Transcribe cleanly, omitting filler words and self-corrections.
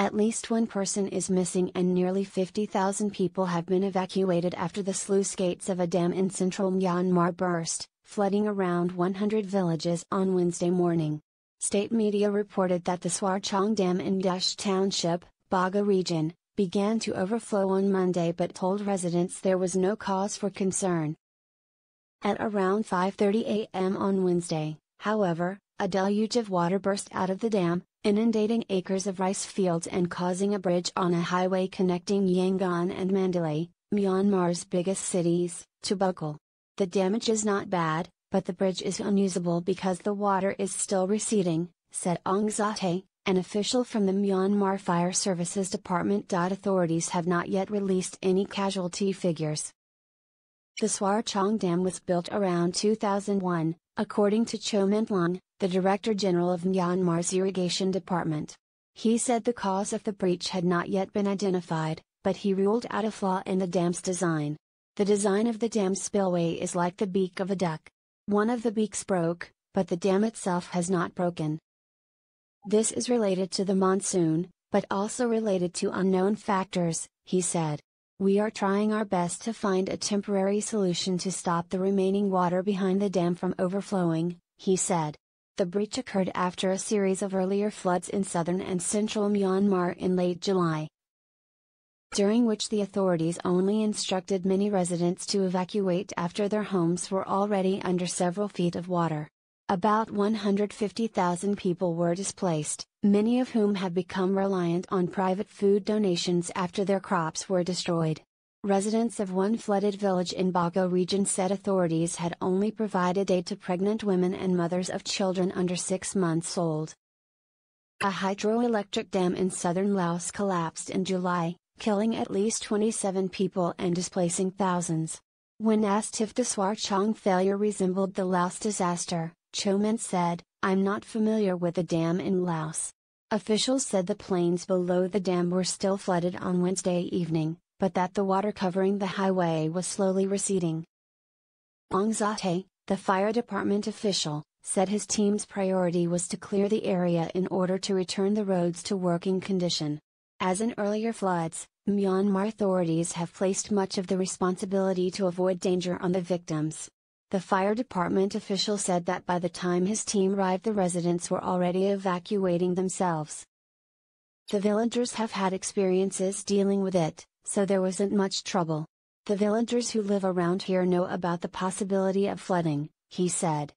At least one person is missing and nearly 50,000 people have been evacuated after the sluice gates of a dam in central Myanmar burst, flooding around 100 villages on Wednesday morning. State media reported that the Swarchong Dam in Dush Township, Baga region, began to overflow on Monday but told residents there was no cause for concern. At around 5:30 a.m. on Wednesday, however, a deluge of water burst out of the dam, inundating acres of rice fields and causing a bridge on a highway connecting Yangon and Mandalay, Myanmar's biggest cities, to buckle. The damage is not bad, but the bridge is unusable because the water is still receding, said Aung Zate, an official from the Myanmar Fire Services Department. Authorities have not yet released any casualty figures. The Swarchong Dam was built around 2001, according to Cho Min-lung, the Director General of Myanmar's Irrigation Department. He said the cause of the breach had not yet been identified, but he ruled out a flaw in the dam's design. The design of the dam spillway is like the beak of a duck. One of the beaks broke, but the dam itself has not broken. This is related to the monsoon, but also related to unknown factors, he said. We are trying our best to find a temporary solution to stop the remaining water behind the dam from overflowing, he said. The breach occurred after a series of earlier floods in southern and central Myanmar in late July, during which the authorities only instructed many residents to evacuate after their homes were already under several feet of water. About 150,000 people were displaced, many of whom have become reliant on private food donations after their crops were destroyed. Residents of one flooded village in Bago region said authorities had only provided aid to pregnant women and mothers of children under 6 months old. A hydroelectric dam in southern Laos collapsed in July, killing at least 27 people and displacing thousands. When asked if the Swarchong failure resembled the Laos disaster, Cho Min said, "I'm not familiar with the dam in Laos." Officials said the plains below the dam were still flooded on Wednesday evening, but that the water covering the highway was slowly receding. Aung Zate, the fire department official, said his team's priority was to clear the area in order to return the roads to working condition. As in earlier floods, Myanmar authorities have placed much of the responsibility to avoid danger on the victims. The fire department official said that by the time his team arrived, the residents were already evacuating themselves. The villagers have had experiences dealing with it, so there wasn't much trouble. The villagers who live around here know about the possibility of flooding, he said.